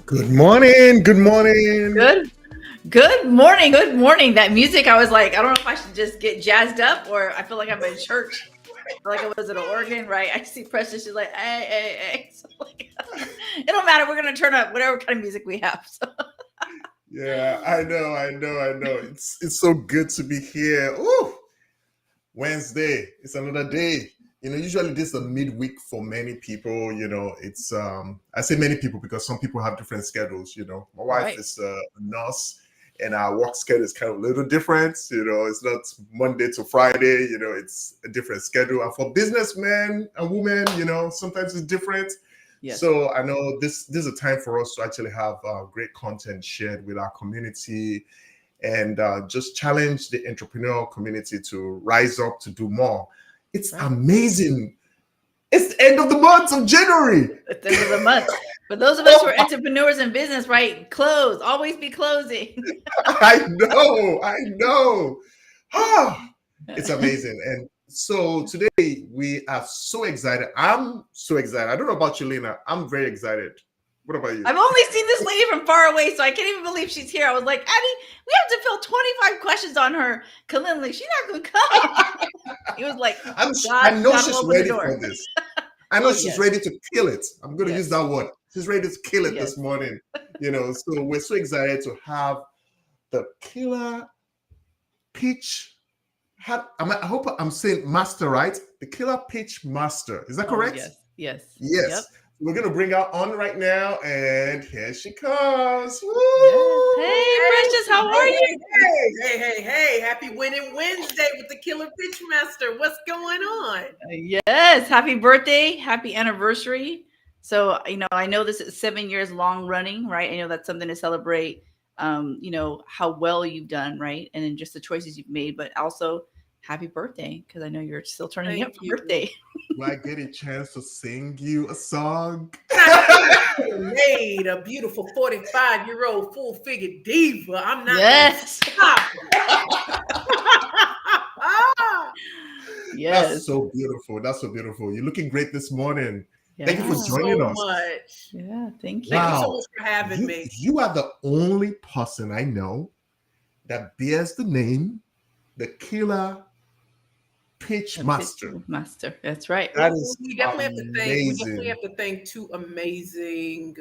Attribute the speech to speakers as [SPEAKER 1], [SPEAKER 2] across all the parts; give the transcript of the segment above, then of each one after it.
[SPEAKER 1] Good morning. Good morning.
[SPEAKER 2] Good. Good morning. Good morning. That music, I was like, I don't know if I should just get jazzed up or I feel like I'm in church. I feel like I was at an organ, right? I see Precious. She's like, hey, hey, hey. So like, it don't matter. We're gonna turn up whatever kind of music we have. So
[SPEAKER 1] Yeah, I know. It's so good to be here. Ooh, Wednesday. It's another day. Usually this is a midweek for many people. It's I say many people because some people have different schedules. My wife
[SPEAKER 2] right,
[SPEAKER 1] is a nurse, and our work schedule is kind of a little different. It's not Monday to Friday. It's a different schedule. And for businessmen and women, sometimes it's different.
[SPEAKER 2] yes,
[SPEAKER 1] So I know this is a time for us to actually have great content shared with our community and just challenge the entrepreneurial community to rise up to do more. It's
[SPEAKER 2] right.
[SPEAKER 1] amazing. It's the end of the month of January.
[SPEAKER 2] At the end of the month. For those of us who
[SPEAKER 1] Oh,
[SPEAKER 2] are entrepreneurs in business, right? Close. Always be closing.
[SPEAKER 1] I know. Ah, it's amazing. And so today we are so excited. I'm so excited. I don't know about you, Lena. I'm very excited. What about you?
[SPEAKER 2] I've only seen this lady from far away, so I can't even believe she's here. I was like, Addie, we have to fill 25 questions on her. Kalinli, she's not going to come. He was like,
[SPEAKER 1] I
[SPEAKER 2] God,
[SPEAKER 1] know
[SPEAKER 2] God will
[SPEAKER 1] she's
[SPEAKER 2] open the
[SPEAKER 1] ready
[SPEAKER 2] door.
[SPEAKER 1] for this. I know
[SPEAKER 2] Oh,
[SPEAKER 1] she's
[SPEAKER 2] yes.
[SPEAKER 1] ready to kill it. I'm going to use
[SPEAKER 2] Yes.
[SPEAKER 1] that word. She's ready to kill it this
[SPEAKER 2] Yes.
[SPEAKER 1] morning. So we're so excited to have the killer pitch. I hope I'm saying master right. The killer pitch master. Is that
[SPEAKER 2] Oh,
[SPEAKER 1] correct?
[SPEAKER 2] yes. Yes.
[SPEAKER 1] Yes.
[SPEAKER 2] Yep.
[SPEAKER 1] We're going to bring her on right now, and here she comes.
[SPEAKER 2] Yes. Hey,
[SPEAKER 1] Woo!
[SPEAKER 3] Hey,
[SPEAKER 2] Precious, how are
[SPEAKER 3] hey,
[SPEAKER 2] you?
[SPEAKER 3] hey. Happy Winning Wednesday with the Killer Pitch Master. What's going on?
[SPEAKER 2] Yes. Happy birthday. Happy anniversary. So, I know this is 7 years long running, right? I know that's something to celebrate, how well you've done, right? And then just the choices you've made, but also happy birthday because I know you're still turning
[SPEAKER 3] Thank
[SPEAKER 2] up for
[SPEAKER 3] you.
[SPEAKER 2] birthday.
[SPEAKER 1] Do I get a chance to sing you a song?
[SPEAKER 3] Now, you could have made a beautiful 45-year-old full-figured diva. I'm not going to
[SPEAKER 2] Yes.
[SPEAKER 3] stop it.
[SPEAKER 1] That's
[SPEAKER 2] Yes.
[SPEAKER 1] so beautiful. That's so beautiful. You're looking great this morning. Thank
[SPEAKER 3] Thank
[SPEAKER 1] you
[SPEAKER 3] you
[SPEAKER 1] for
[SPEAKER 2] Yeah.
[SPEAKER 1] joining
[SPEAKER 3] so
[SPEAKER 1] us.
[SPEAKER 3] much.
[SPEAKER 2] Yeah. Thank
[SPEAKER 3] Thank you
[SPEAKER 2] you.
[SPEAKER 3] so
[SPEAKER 1] Wow.
[SPEAKER 3] much for having
[SPEAKER 1] You
[SPEAKER 3] me.
[SPEAKER 1] you are the only person I know that bears the name the Killer Pitch
[SPEAKER 2] A pitch
[SPEAKER 1] Master.
[SPEAKER 2] master. That's right.
[SPEAKER 1] That
[SPEAKER 3] Well,
[SPEAKER 1] is
[SPEAKER 3] we definitely
[SPEAKER 1] amazing.
[SPEAKER 3] have to thank two amazing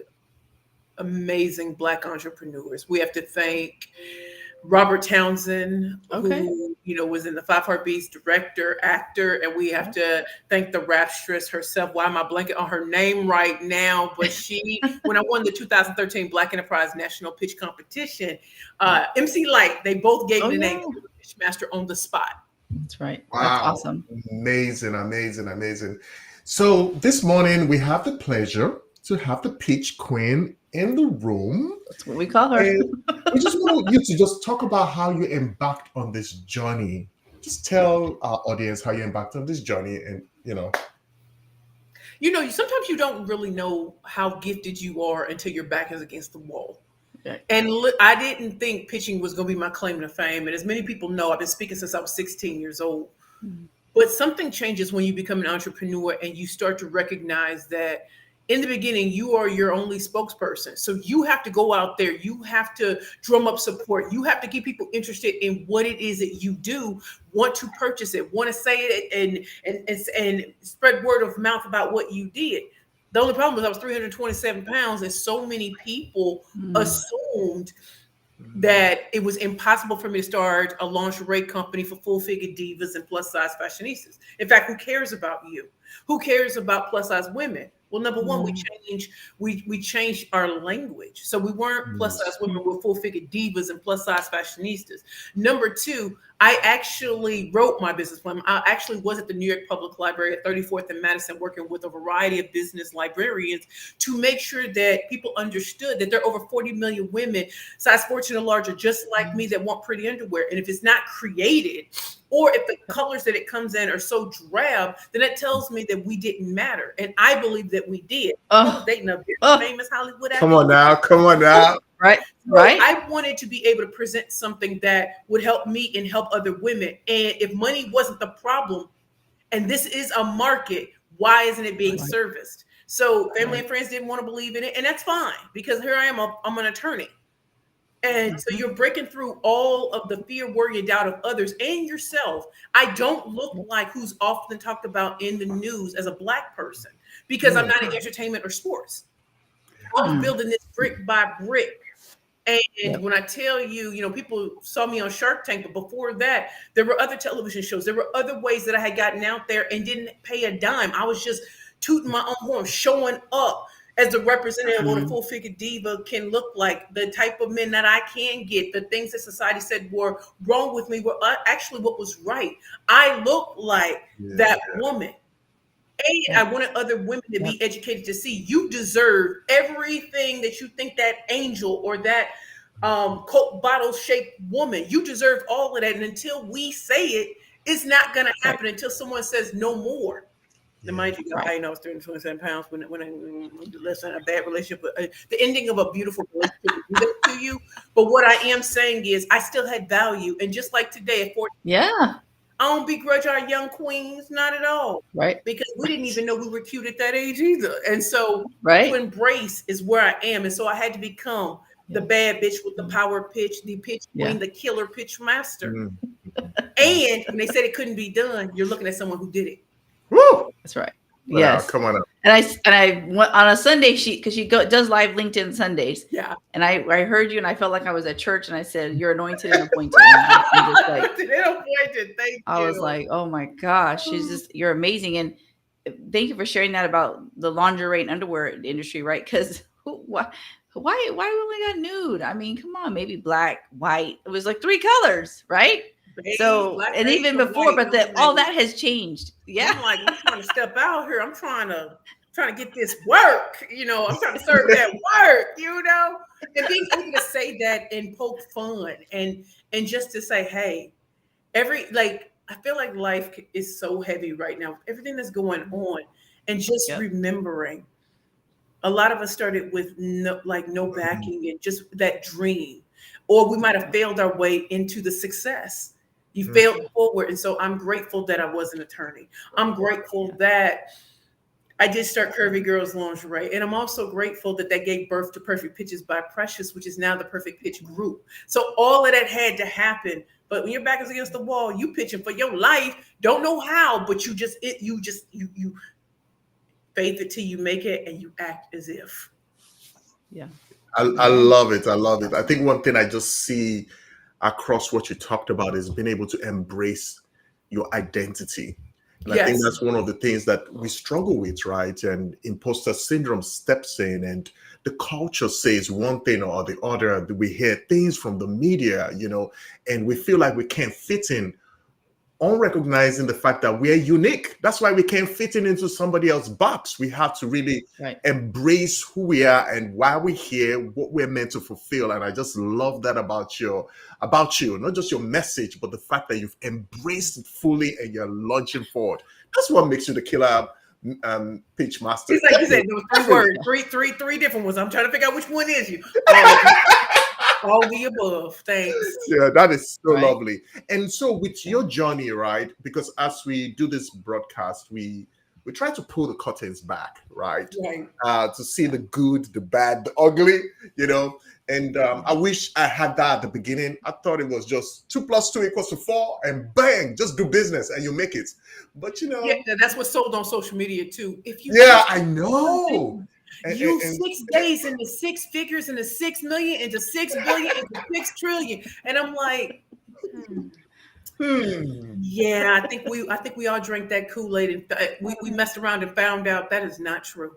[SPEAKER 3] Black entrepreneurs. We have to thank Robert Townsend,
[SPEAKER 2] Okay.
[SPEAKER 3] who was in the Five Heartbeats, director, actor, and we have to thank the rapstress herself. Why am I blanking on her name right now? But when I won the 2013 Black Enterprise National Pitch Competition,
[SPEAKER 2] Yeah.
[SPEAKER 3] MC Light, they both gave
[SPEAKER 2] Oh,
[SPEAKER 3] me the name
[SPEAKER 2] yeah.
[SPEAKER 3] Pitch Master on the spot.
[SPEAKER 2] That's right. That's
[SPEAKER 1] Wow.
[SPEAKER 2] awesome.
[SPEAKER 1] Amazing. So this morning we have the pleasure to have the Pitch Queen in the room.
[SPEAKER 2] That's what we call her.
[SPEAKER 1] And we just want you to just talk about how you embarked on this journey. Just tell our audience how you embarked on this journey and.
[SPEAKER 3] Sometimes you don't really know how gifted you are until your back is against the wall.
[SPEAKER 2] Yeah.
[SPEAKER 3] And I didn't think pitching was going to be my claim to fame. And as many people know, I've been speaking since I was 16 years old.
[SPEAKER 2] Mm.
[SPEAKER 3] But something changes when you become an entrepreneur and you start to recognize that in the beginning, you are your only spokesperson. So you have to go out there, you have to drum up support, you have to get people interested in what it is that you do, want to purchase it, want to say it, and spread word of mouth about what you did. The only problem was I was 327 pounds, and so many people
[SPEAKER 2] Mm.
[SPEAKER 3] assumed that it was impossible for me to start a lingerie company for full figure divas and plus size fashionistas. In fact, who cares about you? Who cares about plus size women? Well, number one,
[SPEAKER 2] Mm.
[SPEAKER 3] we changed our language. So we weren't plus size women, we're full figure divas and plus size fashionistas. Number two, I actually wrote my business plan. I actually was at the New York Public Library at 34th and Madison working with a variety of business librarians to make sure that people understood that there are over 40 million women size 14 or larger, just like me, that want pretty underwear. And if it's not created, or if the colors that it comes in are so drab, then that tells me that we didn't matter. And I believe that we did. I was
[SPEAKER 2] Oh,
[SPEAKER 3] dating a very
[SPEAKER 2] oh,
[SPEAKER 3] famous Hollywood
[SPEAKER 1] Come
[SPEAKER 3] actor.
[SPEAKER 1] on now, come on now.
[SPEAKER 2] right,
[SPEAKER 3] So
[SPEAKER 2] right.
[SPEAKER 3] I wanted to be able to present something that would help me and help other women. And if money wasn't the problem, and this is a market, why isn't it being
[SPEAKER 2] Right.
[SPEAKER 3] serviced? So family and friends didn't want to believe in it, and that's fine because here I am, I'm an attorney. And so you're breaking through all of the fear, worry, and doubt of others and yourself. I don't look like who's often talked about in the news as a Black person because I'm not in entertainment or sports. I was building this brick by brick. And when I tell you, you know, people saw me on Shark Tank, but before that, there were other television shows. There were other ways that I had gotten out there and didn't pay a dime. I was just tooting my own horn, showing up as a representative of what a full-figured diva can look like, the type of men that I can get, the things that society said were wrong with me were actually what was right. I look like that woman. And I wanted other women to be educated to see you deserve everything that you think that angel or that Coke bottle shaped woman, you deserve all of that. And until we say it, it's not going to happen until someone says no more. Now, mind you, I know I was 327 pounds when I less than a bad relationship, but the ending of a beautiful relationship will do that to you. But what I am saying is I still had value. And just like today at 14, I don't begrudge our young queens, not at all.
[SPEAKER 2] Right.
[SPEAKER 3] Because we didn't even know we were cute at that age either. And so to embrace is where I am. And so I had to become the bad bitch with the power pitch, the pitch queen, the killer pitch master. And when they said it couldn't be done, you're looking at someone who did it.
[SPEAKER 1] Woo!
[SPEAKER 2] That's right.
[SPEAKER 1] Wow,
[SPEAKER 2] Yes.
[SPEAKER 1] come on up.
[SPEAKER 2] And I went on a Sunday because she does live LinkedIn Sundays.
[SPEAKER 3] Yeah.
[SPEAKER 2] And I heard you and I felt like I was at church and I said, "You're anointed and appointed." And I'm just like,
[SPEAKER 3] appointed. Thank you.
[SPEAKER 2] I was like, "Oh my gosh, you're amazing." And thank you for sharing that about the lingerie and underwear industry, right? Because why we only got nude? I mean, come on, maybe black, white. It was like 3 colors, right? So, and even before, but all that has changed. Yeah.
[SPEAKER 3] I'm like, I'm trying to step out here. I'm trying to get this work. You know, I'm trying to serve that work, you know, and being able to say that and poke fun and just to say, hey, I feel like life is so heavy right now. Everything that's going on and just remembering. A lot of us started with no backing and just that dream, or we might have failed our way into the success. You failed forward. And so I'm grateful that I was an attorney. I'm grateful that I did start Curvy Girls Lingerie. And I'm also grateful that gave birth to Perfect Pitches by Precious, which is now the Perfect Pitch Group. So all of that had to happen. But when your back is against the wall, you pitching for your life. Don't know how, but you faith it till you make it and you act as if.
[SPEAKER 2] Yeah.
[SPEAKER 1] I love it. I love it. I think one thing I just see across what you talked about is being able to embrace your identity. And I think that's one of the things that we struggle with, right? And imposter syndrome steps in and the culture says one thing or the other. We hear things from the media, you know, and we feel like we can't fit in, unrecognizing the fact that we're unique. That's why we can't fit into somebody else's box. We have to really embrace who we are and why we're here, what we're meant to fulfill. And I just love that about you, not just your message, but the fact that you've embraced it fully and you're launching forward. That's what makes you the killer pitch master.
[SPEAKER 3] It's like you said, there were 3 words, three different ones. I'm trying to figure out which one is you. All the above. Thanks.
[SPEAKER 1] Yeah, that is so lovely. And so with your journey, right? Because as we do this broadcast, we try to pull the curtains back, right? To see the good, the bad, the ugly, you know. And I wish I had that at the beginning. I thought it was just 2 + 2 = 4 and bang, just do business and you make it. But you know.
[SPEAKER 3] Yeah, that's what's sold on social media too. If you
[SPEAKER 1] I know.
[SPEAKER 3] And 6 days into 6 figures into 6 million into 6 billion into 6 trillion, and I'm like, yeah, I think we all drank that Kool-Aid and we messed around and found out that is not true.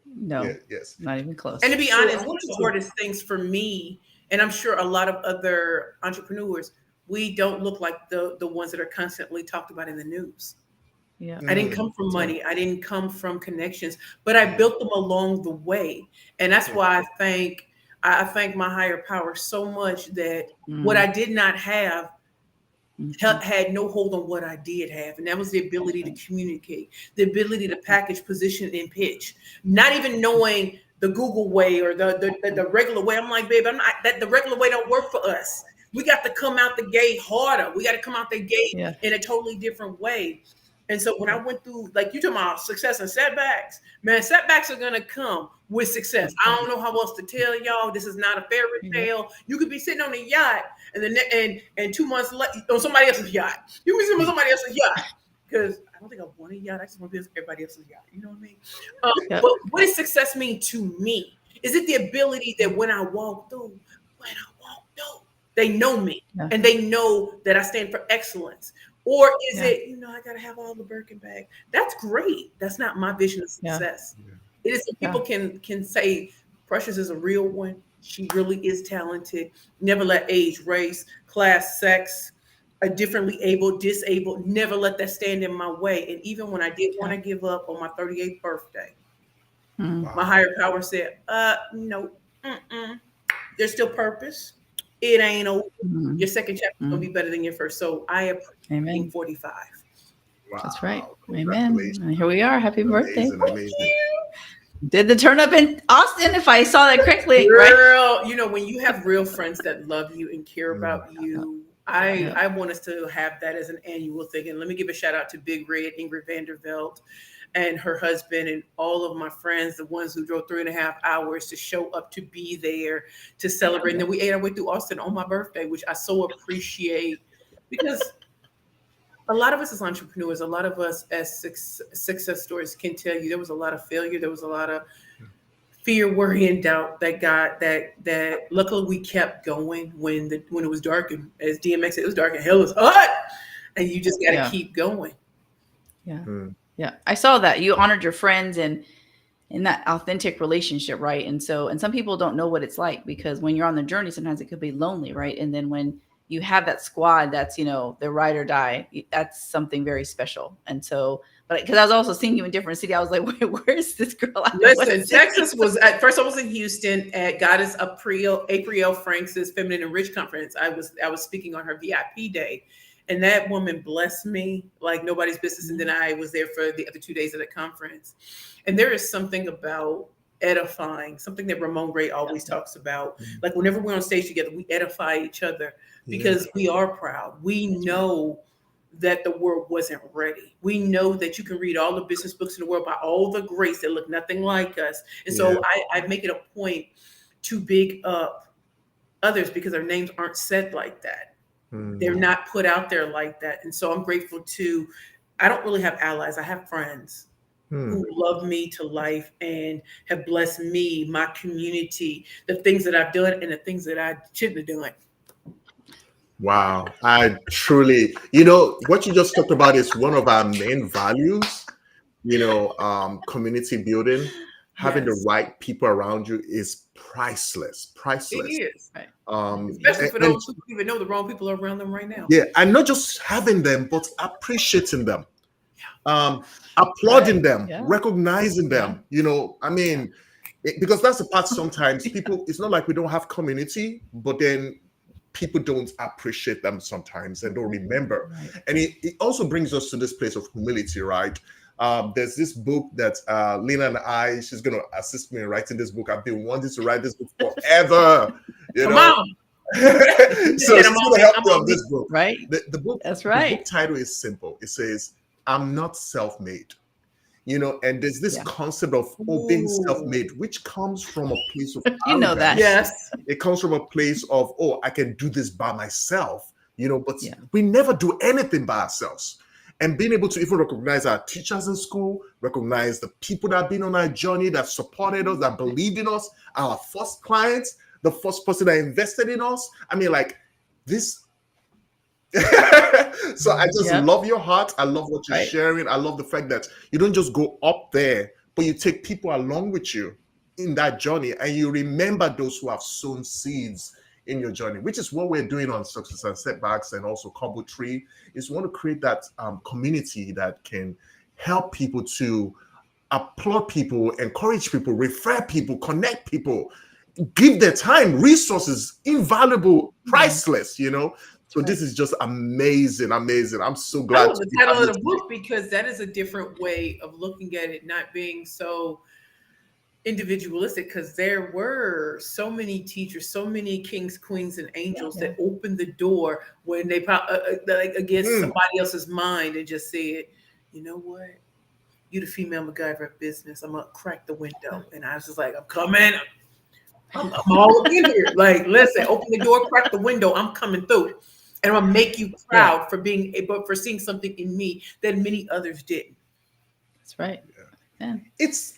[SPEAKER 2] No, not even close.
[SPEAKER 3] And to be honest, one of the hardest things for me, and I'm sure a lot of other entrepreneurs, we don't look like the ones that are constantly talked about in the news.
[SPEAKER 2] Yeah.
[SPEAKER 3] I didn't come from money. I didn't come from connections, but I built them along the way. And that's why I thank my higher power so much that what I did not have had no hold on what I did have. And that was the ability to communicate, the ability to package, position, and pitch, not even knowing the Google way or the regular way. I'm like, babe, the regular way don't work for us. We got to come out the gate harder. We got to come out the gate in a totally different way. And so when I went through, like you talking about success and setbacks, man, setbacks are gonna come with success. I don't know how else to tell y'all. This is not a fairy tale. You could be sitting on a yacht, and then and 2 months later on somebody else's yacht. You can be sitting on somebody else's yacht because I don't think I want a yacht. I just want to be on everybody else's yacht. You know what I mean? But what does success mean to me? Is it the ability that when I walk through, they know me and they know that I stand for excellence? Or is it, I got to have all the Birkin bag? That's great. That's not my vision of success. It is people can say Precious is a real one. She really is talented. Never let age, race, class, sex, a differently able, disabled, never let that stand in my way. And even when I did want to give up on my 38th birthday, my higher power said, no, there's still purpose. It ain't over. Your second chapter is going to be better than your first. So I am 45.
[SPEAKER 1] Wow.
[SPEAKER 2] That's right. Amen. And here we are. Happy birthday.
[SPEAKER 1] Amazing.
[SPEAKER 2] Did the turn up in Austin, if I saw that correctly?
[SPEAKER 3] Girl, when you have real friends that love you and care about you, I want us to have that as an annual thing. And let me give a shout out to Big Red, Ingrid Vanderveld, and her husband, and all of my friends, the ones who drove 3.5 hours to show up to be there to celebrate. And then we ate our way through Austin on my birthday, which I so appreciate, because a lot of us as entrepreneurs, a lot of us as success stories can tell you there was a lot of failure. There was a lot of fear, worry, and doubt that luckily we kept going when it was dark. And as DMX said, it was dark and hell was hot. And you just got to keep going.
[SPEAKER 2] Yeah. Yeah. I saw that you honored your friends and in that authentic relationship. Right. And some people don't know what it's like, because when you're on the journey, sometimes it could be lonely. Right. And then when you have that squad, that's, the ride or die, that's something very special. And so, but because I was also seeing you in different city, I was like, wait, where's this girl?
[SPEAKER 3] Listen, Texas was at first. I was in Houston at Goddess April Franks' Feminine and Rich conference. I was speaking on her VIP day. And that woman blessed me like nobody's business. And then I was there for the other 2 days of the conference. And there is something about edifying, something that Ramon Ray always talks about. Like whenever we're on stage together, we edify each other because we are proud. We know that the world wasn't ready. We know that you can read all the business books in the world by all the greats that look nothing like us. And so I make it a point to big up others because their names aren't said like that. They're not put out there like that. And so I'm grateful I don't really have allies. I have friends who love me to life and have blessed me, my community, the things that I've done and the things that I shouldn't have done.
[SPEAKER 1] Wow. I truly, what you just talked about is one of our main values, community building. Having the right people around you is priceless. It
[SPEAKER 3] is. Especially for those who even know the wrong people are around them right now.
[SPEAKER 1] Yeah. And not just having them, but appreciating them, applauding them, recognizing them, because that's the part sometimes people, it's not like we don't have community, but then people don't appreciate them sometimes and don't remember. And it also brings us to this place of humility, right? There's this book that Lena she's going to assist me in writing this book. I've been wanting to write this book forever.
[SPEAKER 3] Come on.
[SPEAKER 1] So she's going to help me on this book.
[SPEAKER 2] Right.
[SPEAKER 1] The book,
[SPEAKER 2] that's right.
[SPEAKER 1] The book title is simple. It says, I'm not self-made. And there's this concept of being self-made, which comes from a place of
[SPEAKER 2] that.
[SPEAKER 3] Yes.
[SPEAKER 1] It comes from a place of, I can do this by myself, but we never do anything by ourselves. And being able to even recognize our teachers in school, recognize the people that have been on our journey, that supported us, that believed in us, our first clients, the first person that invested in us. I mean, like this. So I just love your heart. I love what you're sharing. I love the fact that you don't just go up there, but you take people along with you in that journey, and you remember those who have sown seeds in your journey, which is what we're doing on Success and Setbacks and also Combo Tree, is we want to create that community that can help people to applaud people, encourage people, refer people, connect people, give their time, resources, invaluable, priceless, So this is just amazing. I'm so glad.
[SPEAKER 3] I love the title of the book because that is a different way of looking at it, not being so individualistic, because there were so many teachers, so many kings, queens, and angels that opened the door when they against somebody else's mind and just said, you know what? You the female MacGyver of business. I'm gonna crack the window. And I was just like, I'm coming. I'm all up in here. Like, listen, open the door, crack the window. I'm coming through. And I'm gonna make you proud for being able for seeing something in me that many others didn't.
[SPEAKER 2] That's right. Yeah.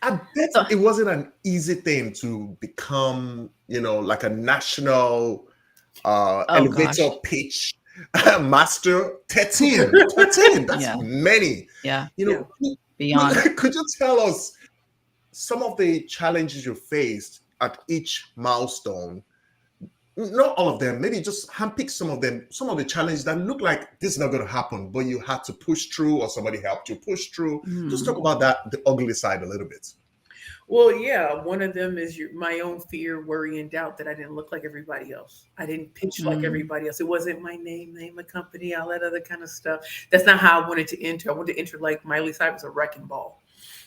[SPEAKER 1] I bet it wasn't an easy thing to become, like a national elevator pitch master. 13. That's many.
[SPEAKER 2] Yeah.
[SPEAKER 1] Beyond. Could you tell us some of the challenges you faced at each milestone? Not all of them, maybe just handpick some of them, some of the challenges that look like this is not going to happen, but you had to push through or somebody helped you push through. Just talk about that, the ugly side a little bit.
[SPEAKER 3] Well, yeah, one of them is my own fear, worry, and doubt that I didn't look like everybody else. I didn't pitch like everybody else. It wasn't my name of company, all that other kind of stuff. That's not how I wanted to enter. I wanted to enter like Miley Cyrus, a wrecking ball.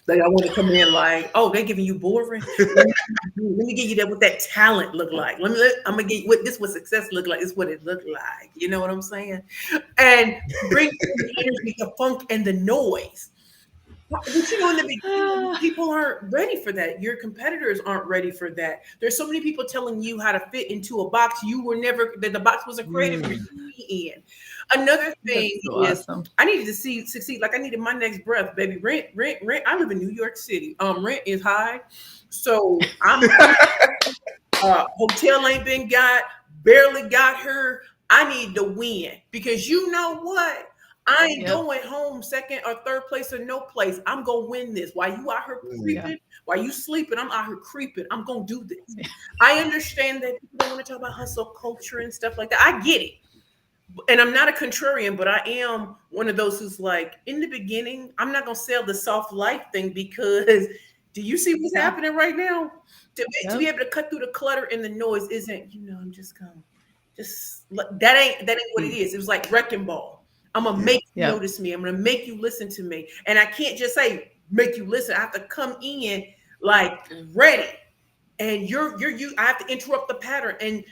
[SPEAKER 3] Like I want to come in like, oh, they're giving you boring. Let me give you that what that talent look like. I'm gonna get you what success look like. It's what it looked like. You know what I'm saying? And bring the energy, the funk, and the noise. But in the beginning, people aren't ready for that. Your competitors aren't ready for that. There's so many people telling you how to fit into a box. You were never that the box wasn't created for you to be in. Another thing is awesome. I needed to succeed. Like I needed my next breath, baby. Rent. I live in New York City. Rent is high. So I'm hotel ain't been got, barely got her. I need to win because you know what? I ain't going home second or third place or no place. I'm gonna win this. While you out here creeping, while you sleeping, I'm out here creeping. I'm gonna do this. I understand that people don't want to talk about hustle culture and stuff like that. I get it. And I'm not a contrarian, but I am one of those who's like, in the beginning, I'm not going to sell the soft life thing because do you see what's happening right now? To be able to cut through the clutter and the noise isn't, I'm just going to that ain't what it is. It was like wrecking ball. I'm going to make you notice me. I'm going to make you listen to me. And I can't just say, make you listen. I have to come in like ready. And I have to interrupt the pattern. And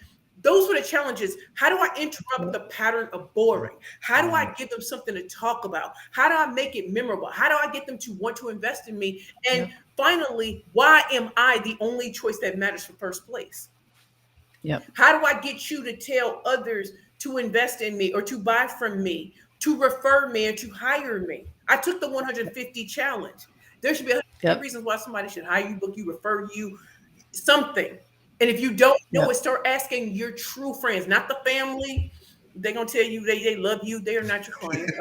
[SPEAKER 3] those were the challenges. How do I interrupt the pattern of boring? How do I give them something to talk about? How do I make it memorable? How do I get them to want to invest in me? And finally, why am I the only choice that matters for first place? How do I get you to tell others to invest in me or to buy from me, to refer me and to hire me? I took the 150 challenge. There should be 100 reasons why somebody should hire you, book you, refer you, something. And if you don't know it, start asking your true friends, not the family. They're going to tell you they love you. They are not your clients.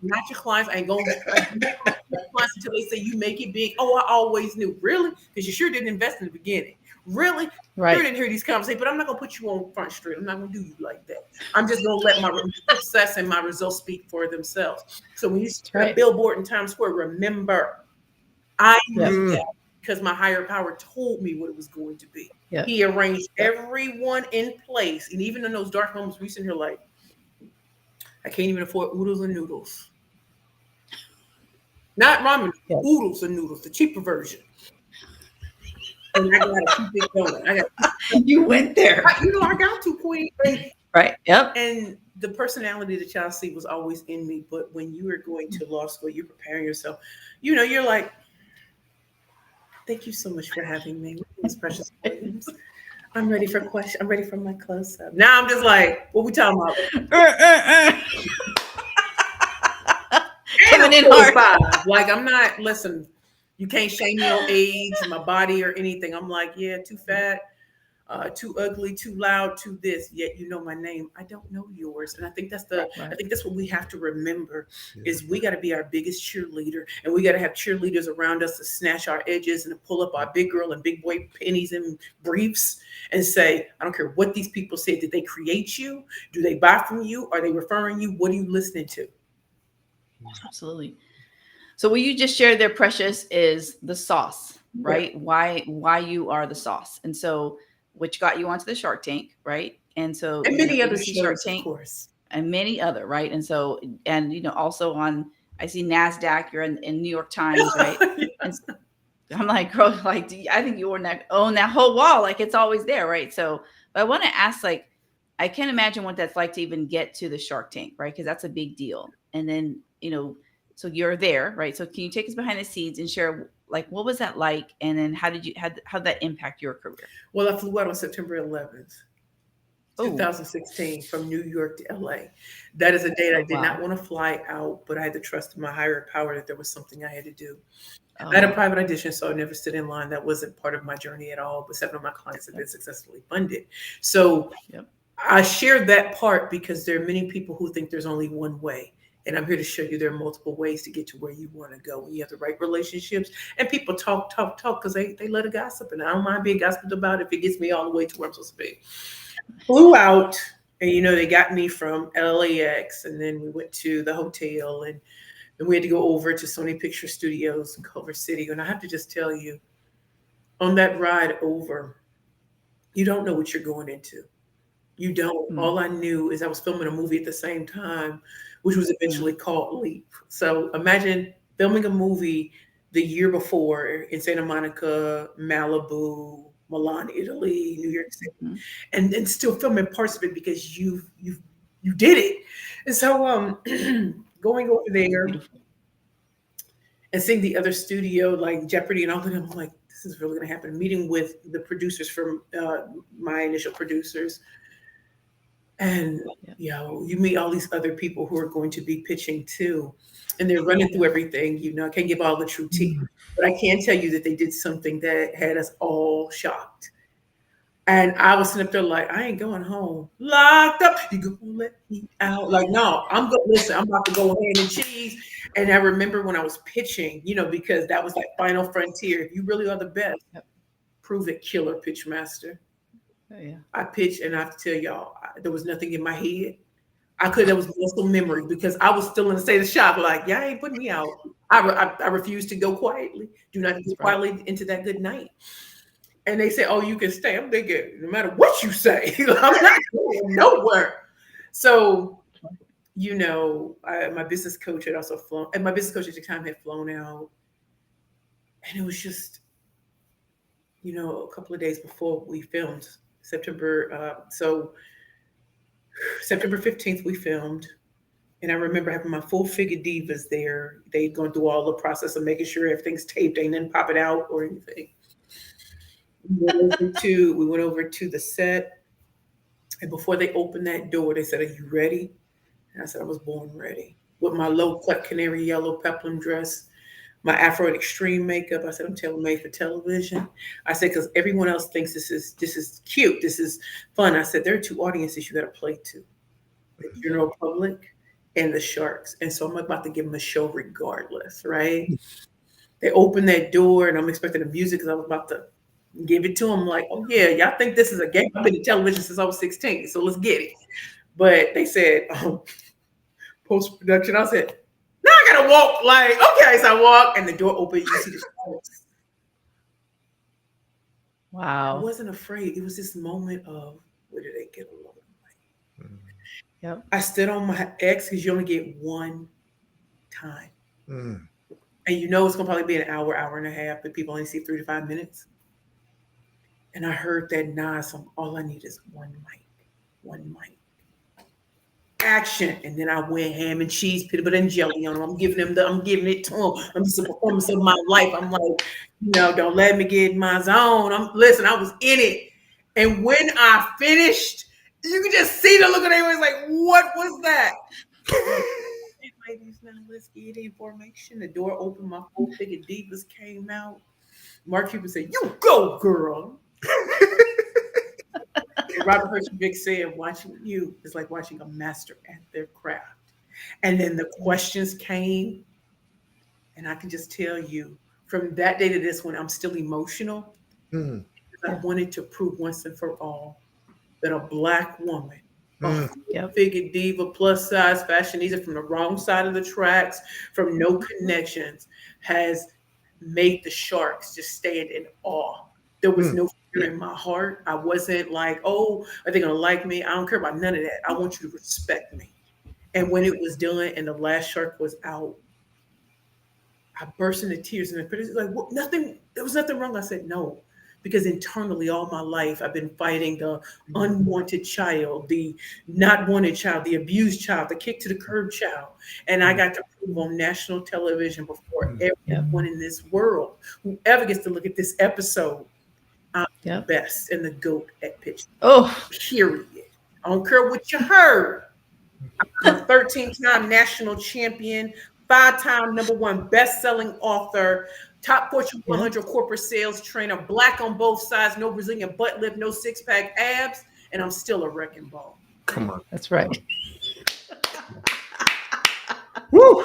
[SPEAKER 3] Not your clients. I ain't going to clients until they say you make it big. Oh, I always knew. Really? Because you sure didn't invest in the beginning. Really? Right. You didn't hear these conversations, but I'm not going to put you on Front Street. I'm not going to do you like that. I'm just going to let my success and my results speak for themselves. So when you see a billboard in Times Square, remember, I knew that. Because my higher power told me what it was going to be. He arranged everyone in place. And even in those dark moments, we sit here like, I can't even afford oodles and noodles. Not ramen, oodles and noodles, the cheaper version. And I got to keep it going.
[SPEAKER 2] You went there.
[SPEAKER 3] I got to, Queen.
[SPEAKER 2] Right. Yep.
[SPEAKER 3] And the personality that y'all see was always in me. But when you are going to law school, you're preparing yourself. You're like, thank you so much for having me. Miss Precious Williams. I'm ready for questions. I'm ready for my close-up. Now I'm just like, what we talking about? Coming in hard. Like, I'm not, listen, you can't shame me on age, my body, or anything. I'm like, too fat, too ugly, too loud, too this. Yet you know my name. I don't know yours. And I think that's I think that's what we have to remember is we got to be our biggest cheerleader, and we got to have cheerleaders around us to snatch our edges and to pull up our big girl and big boy pennies and briefs and say, I don't care what these people say. Did they create you? Do they buy from you? Are they referring you? What are you listening to?
[SPEAKER 2] Absolutely. So what you just shared there, Precious, is the sauce, right? Why you are the sauce. And so which got you onto the Shark Tank, right? And so
[SPEAKER 3] and many other Shark Tank, of course,
[SPEAKER 2] and many other, right? And so also on, I see NASDAQ, you're in New York Times, right? And so I'm like, girl, like I think you own that whole wall, like it's always there, right? So, but I want to ask, like, I can't imagine what that's like to even get to the Shark Tank, right? Because that's a big deal. And then So you're there, right? So can you take us behind the scenes and share like what was that like, and then how did that impact your career?
[SPEAKER 3] Well, I flew out on September 11th.
[SPEAKER 2] Oh,
[SPEAKER 3] 2016 from New York to LA. That is a date I
[SPEAKER 2] oh
[SPEAKER 3] did not
[SPEAKER 2] wow.
[SPEAKER 3] want to fly out, but I had to trust in my higher power that there was something I had to do. I had a
[SPEAKER 2] Oh,
[SPEAKER 3] private audition, so I never stood in line. That wasn't part of my journey at all, but 7 of my clients have
[SPEAKER 2] yep,
[SPEAKER 3] been successfully funded. So
[SPEAKER 2] yep.
[SPEAKER 3] I shared that part because there are many people who think there's only one way. And I'm here to show you there are multiple ways to get to where you want to go when you have the right relationships. And people talk because they let a gossip. And I don't mind being gossiped about if it gets me all the way to where I'm supposed to be. Flew out, and they got me from LAX, and then we went to the hotel, and then we had to go over to Sony Picture Studios in Culver City. And I have to just tell you, on that ride over, you don't know what you're going into. You don't.
[SPEAKER 2] Mm,
[SPEAKER 3] All I knew is I was filming a movie at the same time, which was
[SPEAKER 2] mm,
[SPEAKER 3] eventually called Leap. So imagine filming a movie the year before in Santa Monica, Malibu, Milan, Italy, New York City,
[SPEAKER 2] mm.
[SPEAKER 3] and then still filming parts of it because you did it. And so going over there
[SPEAKER 2] Beautiful.
[SPEAKER 3] and seeing the other studio like Jeopardy and all of them, I'm like, this is really going to happen. Meeting with the producers from my initial producers, and
[SPEAKER 2] Yep.
[SPEAKER 3] you meet all these other people who are going to be pitching too, and they're running through
[SPEAKER 2] Yep.
[SPEAKER 3] everything. I can't give all the true tea, but I can tell you that they did something that had us all shocked. And I was sitting up there like, I ain't going home. Locked up. You gonna let me out? Like, no, I'm going. Listen, I'm about to go hand and cheese. And I remember when I was pitching, because that was like final frontier. If you really are the best,
[SPEAKER 2] Yep.
[SPEAKER 3] prove it, killer pitch master.
[SPEAKER 2] Oh, yeah.
[SPEAKER 3] I pitched, and I have to tell y'all, there was nothing in my head. There was muscle memory because I was still in a state of shock. Like, y'all ain't putting me out. I refused to go quietly. Do not go
[SPEAKER 2] That's right.
[SPEAKER 3] quietly into that good night. And they say, "Oh, you can stay." I'm thinking, no matter what you say, I'm not going nowhere. So, my business coach had also flown, and my business coach at the time had flown out, and it was just, a couple of days before we filmed September. September 15th, we filmed. And I remember having my full figure divas there. They'd gone through all the process of making sure everything's taped. They didn't pop it out or anything. We went over to the set. And before they opened that door, they said, "Are you ready?" And I said, "I was born ready." With my low cut canary yellow peplum dress, my Afro and extreme makeup. I said, "I'm tailor made for television." I said, because everyone else thinks this is cute. This is fun. I said, there are two audiences you got to play to: the general public and the sharks. And so I'm about to give them a show regardless, right? They opened that door and I'm expecting the music because I was about to give it to them like, "Oh yeah, y'all think this is a game? I've been in television since I was 16, so let's get it." But they said, post-production. I said, "Now I gotta walk." Like, okay, so I walk and the door opened, you see the sharks. I
[SPEAKER 2] Wow.
[SPEAKER 3] wasn't afraid. It was this moment of, where did they get along?
[SPEAKER 2] Yep.
[SPEAKER 3] I stood on my ex because you only get one time.
[SPEAKER 1] Mm.
[SPEAKER 3] And it's gonna probably be an hour, hour and a half, but people only see 3 to 5 minutes. And I heard that Nas song. All I need is one mic, action. And then I went ham and cheese, peanut butter and jelly on him. I'm giving it to him. I'm just a performance of my life. I'm like, don't let me get in my zone. Listen, I was in it. And when I finished, you could just see the look on everyone's like, what was that? Hey, ladies, now let's get in formation. The door opened, my full figure divas came out. Mark Cuban said, "You go, girl." And Robert Herjavec said, "Watching you is like watching a master at their craft." And then the questions came, and I can just tell you from that day to this one, I'm still emotional.
[SPEAKER 1] Mm.
[SPEAKER 3] I
[SPEAKER 2] Yeah.
[SPEAKER 3] wanted to prove once and for all that a Black woman, a
[SPEAKER 1] Mm.
[SPEAKER 2] Yep.
[SPEAKER 3] full-figured diva, plus size fashionista from the wrong side of the tracks, from no connections, has made the sharks just stand in awe. There was
[SPEAKER 1] Mm.
[SPEAKER 3] no fear
[SPEAKER 2] Yeah.
[SPEAKER 3] in my heart. I wasn't like, "Oh, are they gonna like me?" I don't care about none of that. I want you to respect me. And when it was done and the last shark was out, I burst into tears, and the producer's like, "What? Nothing. There was nothing wrong." I said, "No, because internally all my life I've been fighting the unwanted child, the not wanted child, the abused child, the kick to the curb child. And I got to prove on national television before everyone in this world, whoever gets to look at this episode, I'm the best and the GOAT at pitching.
[SPEAKER 2] Oh,
[SPEAKER 3] Period. I don't care what you heard. I'm a 13-time national champion, 5-time #1 best-selling author, top Fortune 100 corporate sales trainer, Black on both sides, no Brazilian butt lift, no six-pack abs, and I'm still a wrecking ball.
[SPEAKER 1] Come on.
[SPEAKER 2] that's right.
[SPEAKER 1] Woo!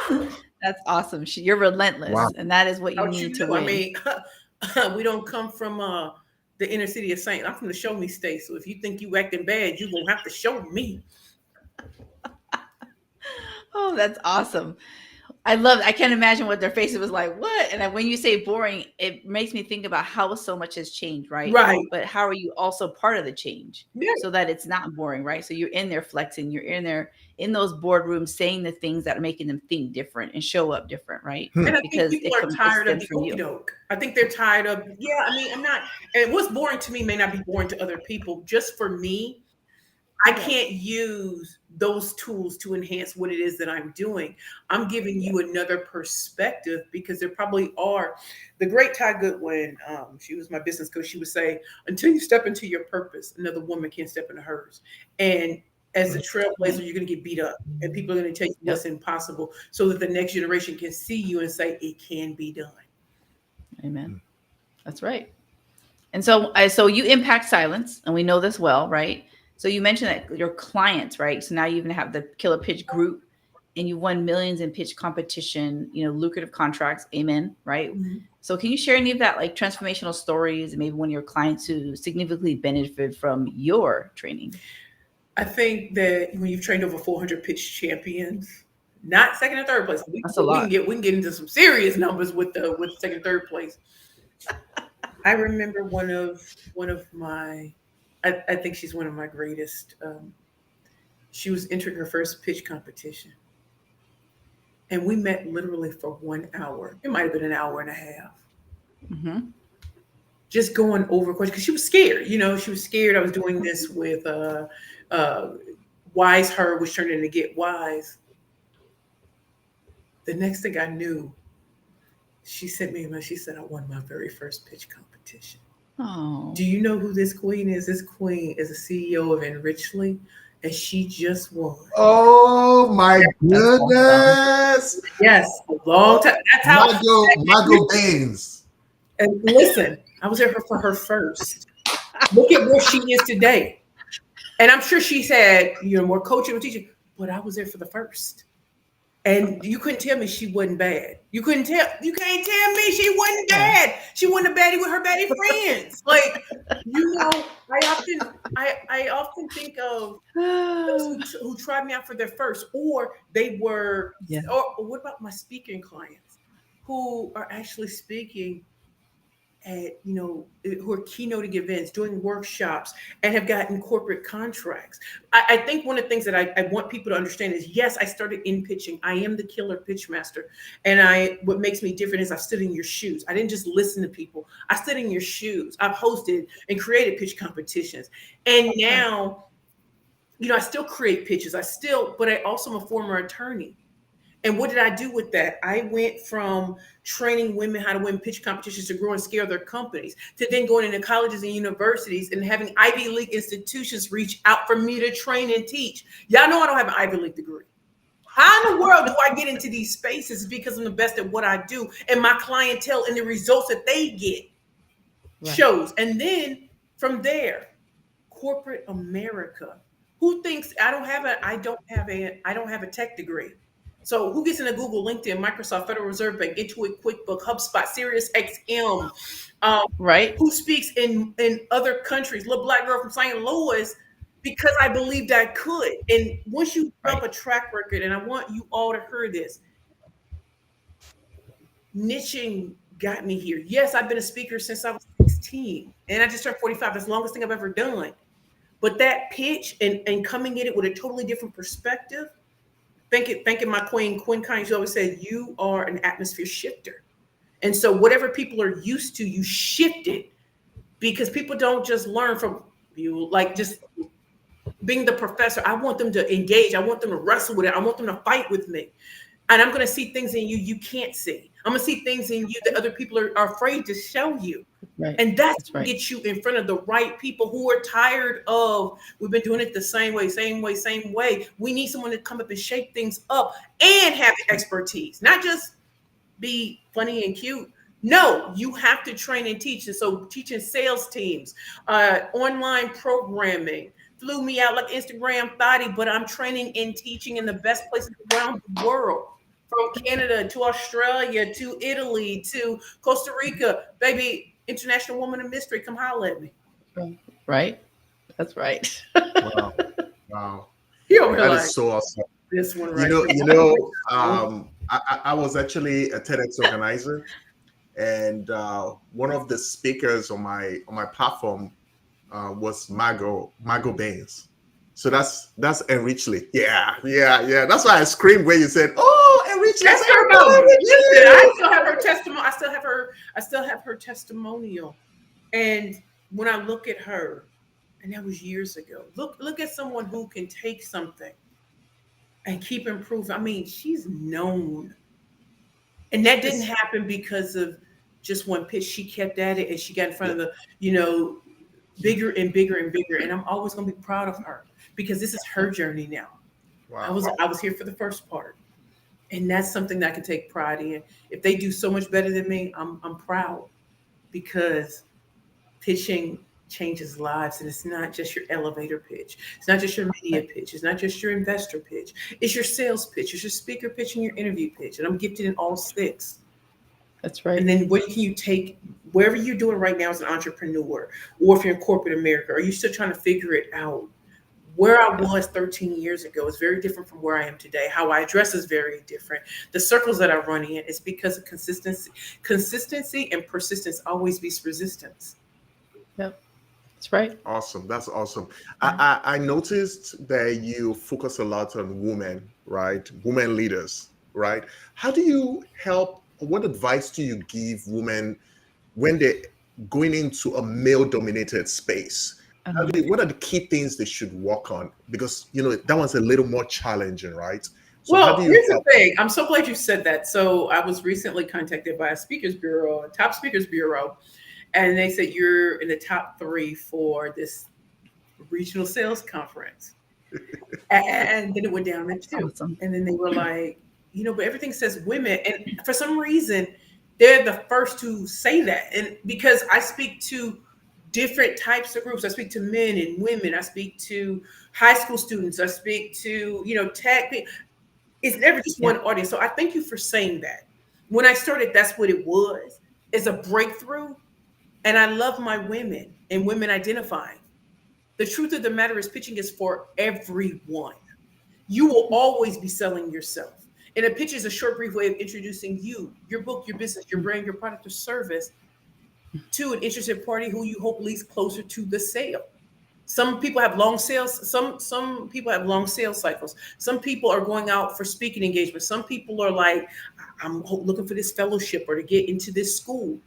[SPEAKER 2] That's awesome. You're relentless,
[SPEAKER 1] Wow.
[SPEAKER 2] and that is what you
[SPEAKER 3] Don't
[SPEAKER 2] need
[SPEAKER 3] you
[SPEAKER 2] to
[SPEAKER 3] know?
[SPEAKER 2] win.
[SPEAKER 3] I mean, we don't come from the inner city of Saint. I'm from the Show Me State. So if you think you acting bad, you won't have to show me.
[SPEAKER 2] Oh, that's awesome. I can't imagine what their faces was like. What? And when you say boring, it makes me think about how so much has changed, right?
[SPEAKER 3] Right.
[SPEAKER 2] But how are you also part of the change
[SPEAKER 3] Yeah.
[SPEAKER 2] so that it's not boring, right? So you're in there flexing, you're in there in those boardrooms saying the things that are making them think different and show up different, right?
[SPEAKER 3] And I
[SPEAKER 2] Because
[SPEAKER 3] think people are tired of the
[SPEAKER 2] from you.
[SPEAKER 3] okey-doke. I think they're tired of, I'm not, and what's boring to me may not be boring to other people. Just for me, I can't use those tools to enhance what it is that I'm doing. I'm giving you another perspective because there probably are. The great Ty Goodwin, she was my business coach. She would say, until you step into your purpose, another woman can't step into hers. And as a trailblazer, you're going to get beat up and people are going to tell you what's impossible so that the next generation can see you and say, it can be done.
[SPEAKER 2] Amen. That's right. And so you impact silence, and we know this well, right? So you mentioned that your clients, right? So now you even have the Killer Pitch group, and you won millions in pitch competition, lucrative contracts. Amen. Right.
[SPEAKER 3] Mm-hmm.
[SPEAKER 2] So can you share any of that, like transformational stories, and maybe one of your clients who significantly benefited from your training?
[SPEAKER 3] I think that when you've trained over 400 pitch champions, not second and third place, we can get into some serious numbers with second and third place. I remember one of my, I think she's one of my greatest. She was entering her first pitch competition, and we met literally for 1 hour. It might have been an hour and a half.
[SPEAKER 2] Mm-hmm.
[SPEAKER 3] Just going over questions because she was scared. She was scared. I was doing this with Wise Her, which turned into Get Wise. The next thing I knew, she sent me a message. She said, I won my very first pitch competition.
[SPEAKER 2] Oh.
[SPEAKER 3] Do you know who this queen is? This queen is a CEO of Enrichly, and she just won.
[SPEAKER 1] Oh my goodness!
[SPEAKER 3] Yes, a long time. That's how
[SPEAKER 1] Margot Baines.
[SPEAKER 3] And listen, I was there for her first. Look at where she is today. And I'm sure she's had, more coaching and teaching, but I was there for the first. And you couldn't tell me she wasn't bad. You can't tell me she wasn't bad. She wasn't a baddie with her baddie friends. Like, I often think of those who tried me out for their first, or they were, or what about my speaking clients who are actually speaking at, who are keynoting events, doing workshops, and have gotten corporate contracts. I think one of the things that I want people to understand is, yes, I started in pitching. I am the killer pitch master. And what makes me different is I've stood in your shoes. I didn't just listen to people. I stood in your shoes. I've hosted and created pitch competitions. And now, I still create pitches. But I also am a former attorney. And what did I do with that? I went from training women how to win pitch competitions to grow and scale their companies, to then going into colleges and universities and having Ivy League institutions reach out for me to train and teach. Y'all know I don't have an Ivy League degree. How in the world do I get into these spaces? Because I'm the best at what I do, and my clientele and the results that they get shows. And then from there, corporate America. Who thinks I don't have a tech degree? So who gets into Google, LinkedIn, Microsoft, Federal Reserve Bank, Intuit, QuickBooks, HubSpot, SiriusXM?
[SPEAKER 2] Right.
[SPEAKER 3] Who speaks in other countries? Little black girl from St. Louis, because I believed I could. And once you develop a track record, and I want you all to hear this, niching got me here. Yes, I've been a speaker since I was 16, and I just turned 45. That's the longest thing I've ever done. But that pitch and coming at it with a totally different perspective, thanking my queen, Quinn Connie, she always said, you are an atmosphere shifter. And so whatever people are used to, you shift it because people don't just learn from you, like just being the professor. I want them to engage. I want them to wrestle with it. I want them to fight with me. And I'm going to see things in you you can't see. I'm going to see things in you that other people are afraid to show you.
[SPEAKER 2] Right.
[SPEAKER 3] And that's
[SPEAKER 2] right.
[SPEAKER 3] get you in front of the right people who are tired of, we've been doing it the same way, same way, same way. We need someone to come up and shake things up and have expertise, not just be funny and cute. No, you have to train and teach. And so teaching sales teams, online programming, flew me out like Instagram thotty, but I'm training and teaching in the best places around the world. From Canada to Australia to Italy to Costa Rica, baby, International Woman of Mystery, come holler at me.
[SPEAKER 2] Right. That's right.
[SPEAKER 1] Wow. Wow.
[SPEAKER 3] That
[SPEAKER 1] is so awesome.
[SPEAKER 3] This one right
[SPEAKER 1] I was actually a TEDx organizer, and one of the speakers on my platform was Margot Baines. So that's Enrichly. Yeah. That's why I screamed when you said, "Oh, Enrichly."
[SPEAKER 3] That's her. I still have her testimony. I still have her testimonial. And when I look at her, and that was years ago. Look at someone who can take something and keep improving. I mean, she's known, and that didn't happen because of just one pitch. She kept at it, and she got in front of the, bigger and bigger and bigger. And I'm always going to be proud of her because this is her journey now.
[SPEAKER 1] Wow.
[SPEAKER 3] I was here for the first part, and that's something that I can take pride in. If they do so much better than me, I'm proud, because pitching changes lives, and it's not just your elevator pitch. It's not just your media pitch. It's not just your investor pitch. It's your sales pitch. It's your speaker pitch and your interview pitch. And I'm gifted in all 6.
[SPEAKER 2] That's right.
[SPEAKER 3] And then what can you take wherever you're doing right now as an entrepreneur, or if you're in corporate America, are you still trying to figure it out? Where I was 13 years ago is very different from where I am today. How I address is very different. The circles that I run in is because of consistency. Consistency and persistence always beats resistance.
[SPEAKER 2] Yep. That's right.
[SPEAKER 1] Awesome. That's awesome. I noticed that you focus a lot on women, right? Women leaders, right? How do you help? What advice do you give women when they're going into a male-dominated space? What are the key things they should work on? Because, that one's a little more challenging, right? So
[SPEAKER 3] well, here's the thing. I'm so glad you said that. So I was recently contacted by a top speakers bureau, and they said, you're in the top 3 for this regional sales conference. And then it went down to 2. Awesome. And then they were like, but everything says women. And for some reason, they're the first to say that. And because I speak to different types of groups, I speak to men and women, I speak to high school students, I speak to, tech. It's never just one audience. So I thank you for saying that. When I started, that's what it was. It's a breakthrough. And I love my women and women identifying. The truth of the matter is, pitching is for everyone. You will always be selling yourself. And a pitch is a short, brief way of introducing you, your book, your business, your brand, your product or service to an interested party who you hope leads closer to the sale. Some people have long sales. Some people have long sales cycles. Some people are going out for speaking engagements. Some people are like, I'm looking for this fellowship or to get into this school.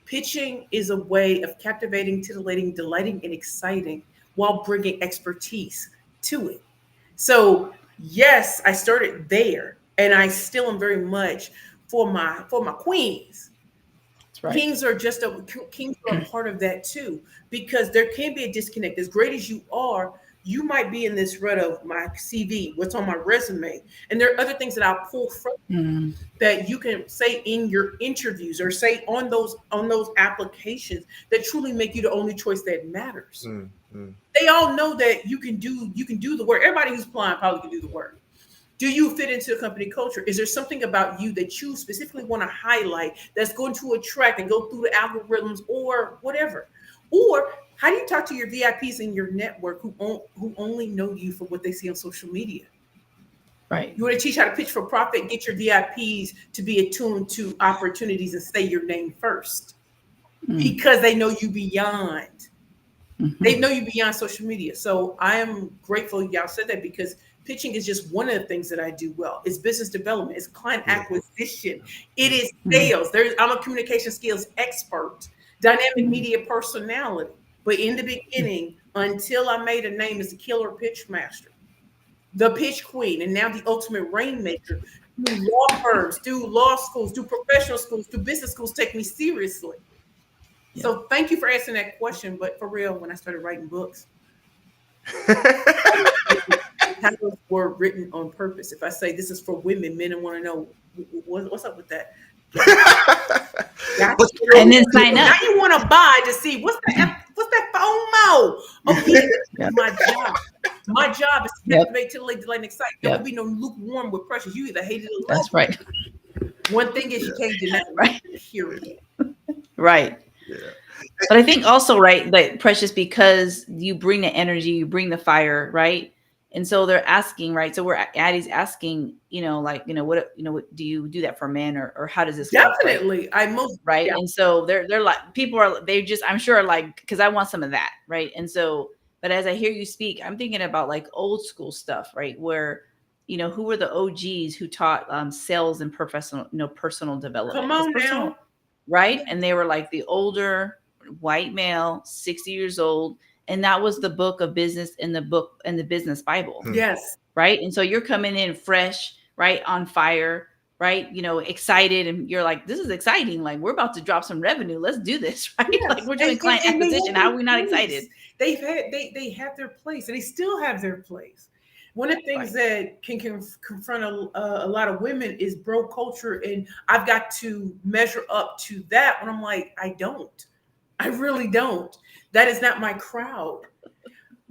[SPEAKER 3] Pitching is a way of captivating, titillating, delighting, and exciting while bringing expertise to it. So yes, I started there. And I still am very much for my queens. That's right. Kings are a part of that too, because there can be a disconnect. As great as you are, you might be in this rut of my CV, what's on my resume, and there are other things that I'll pull from that you can say in your interviews or say on those applications that truly make you the only choice that matters. They all know that you can do the work. Everybody who's applying probably can do the work. Do you fit into the company culture? Is there something about you that you specifically want to highlight that's going to attract and go through the algorithms or whatever? Or how do you talk to your VIPs in your network who only know you for what they see on social media? Right. You want to teach how to pitch for profit, get your VIPs to be attuned to opportunities and say your name first because they know you beyond. They know you beyond social media. So I am grateful y'all said that, because pitching is just one of the things that I do well. It's business development. It's client acquisition. It is sales. I'm a communication skills expert. dynamic media personality. But in the beginning, until I made a name as a killer pitch master, the pitch queen, and now the ultimate rainmaker, through law firms, through law schools, through professional schools, through business schools, take me seriously.
[SPEAKER 2] Yeah.
[SPEAKER 3] So thank you for asking that question. But for real, when I started writing books, titles were written on purpose. If I say this is for women, men want to know what's up with that.
[SPEAKER 1] But
[SPEAKER 2] And then sign
[SPEAKER 3] Now
[SPEAKER 2] up.
[SPEAKER 3] you want to buy to see what's that FOMO? Oh yeah,
[SPEAKER 2] Yep.
[SPEAKER 3] my job. My job is to
[SPEAKER 2] Yep.
[SPEAKER 3] captivate, titillate, delight, and excite. There
[SPEAKER 2] Yep.
[SPEAKER 3] will be no lukewarm with pressures. You either hate it or love
[SPEAKER 2] That's
[SPEAKER 3] it.
[SPEAKER 2] right.
[SPEAKER 3] One thing is you can't deny it.
[SPEAKER 2] Right.
[SPEAKER 3] Period.
[SPEAKER 2] Right.
[SPEAKER 1] yeah.
[SPEAKER 2] But I think also, right, that Precious, because you bring the energy, you bring the fire, right? And so they're asking, right? So Addie's asking, what do you do that for men, or how does this work, right?
[SPEAKER 3] Definitely. I most
[SPEAKER 2] Right.
[SPEAKER 3] yeah.
[SPEAKER 2] And so they're like, I'm sure are like, because I want some of that, right? And so, but as I hear you speak, I'm thinking about like old school stuff, right? Where, who were the OGs who taught sales and personal development?
[SPEAKER 3] Come on
[SPEAKER 2] Personal,
[SPEAKER 3] now.
[SPEAKER 2] right? And they were like the older white male, 60 years old, and that was the book of business in the book and the business Bible,
[SPEAKER 3] Yes.
[SPEAKER 2] right? And so you're coming in fresh, right, on fire, right, excited, and you're like, this is exciting, like we're about to drop some revenue, let's do this, right?
[SPEAKER 3] Yes.
[SPEAKER 2] Like we're doing client
[SPEAKER 3] And they
[SPEAKER 2] acquisition.
[SPEAKER 3] have
[SPEAKER 2] How are we not
[SPEAKER 3] their place.
[SPEAKER 2] excited?
[SPEAKER 3] They have their place, and they still have their place. One of the things that can confront a lot of women is bro culture, and I've got to measure up to that. When I'm like, I really don't. That is not my crowd.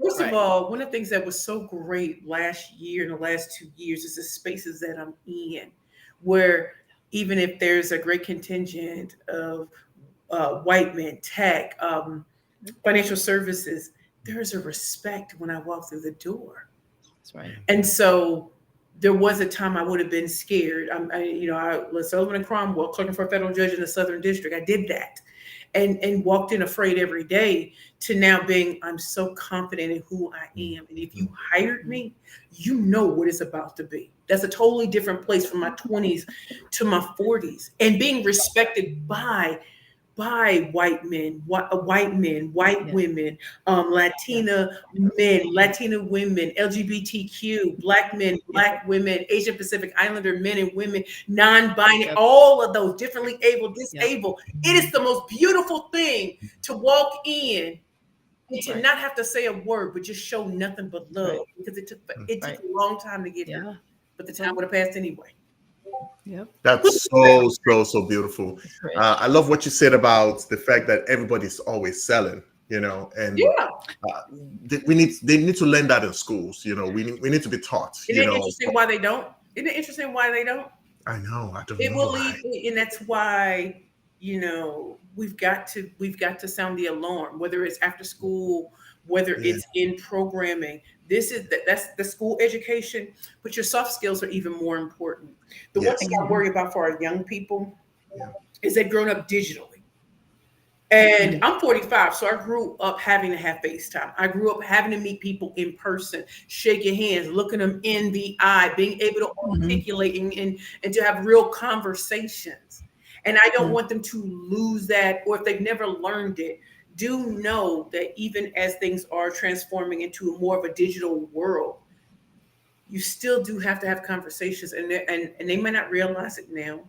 [SPEAKER 3] First of all, one of the things that was so great last year, in the last 2 years, is the spaces that I'm in, where even if there's a great contingent of white men, tech, financial services, there's a respect when I walk through the door.
[SPEAKER 2] That's right.
[SPEAKER 3] And so there was a time I would have been scared. I was Sullivan and Cromwell, clerking for a federal judge in the Southern District. I did that. And walked in afraid every day, to now being, I'm so confident in who I am. And if you hired me, you know what it's about to be. That's a totally different place from my 20s to my 40s. And being respected by white men, white women, Latina men, Latina women, LGBTQ, Black men, Black women, Asian Pacific Islander men and women, non-binary, all of those, differently able, disabled. It is the most beautiful thing to walk in and to not have to say a word, but just show nothing but love, because it took a long time to get here, but the time would have passed anyway.
[SPEAKER 2] Yep.
[SPEAKER 1] That's so beautiful. I love what you said about the fact that everybody's always selling, and they need to learn that in schools. We need to be taught.
[SPEAKER 3] Isn't it interesting why they don't? Isn't it interesting why they don't?
[SPEAKER 1] I know. I don't know.
[SPEAKER 3] It will lead, and that's why we've got to sound the alarm, whether it's after school, whether it's in programming. That's the school education, but your soft skills are even more important. The one thing I worry about for our young people is they've grown up digitally. And I'm 45, so I grew up having to have FaceTime. I grew up having to meet people in person, shake your hands, looking them in the eye, being able to articulate and to have real conversations. And I don't want them to lose that, or if they've never learned it, do know that even as things are transforming into more of a digital world, you still do have to have conversations, and they might not realize it now,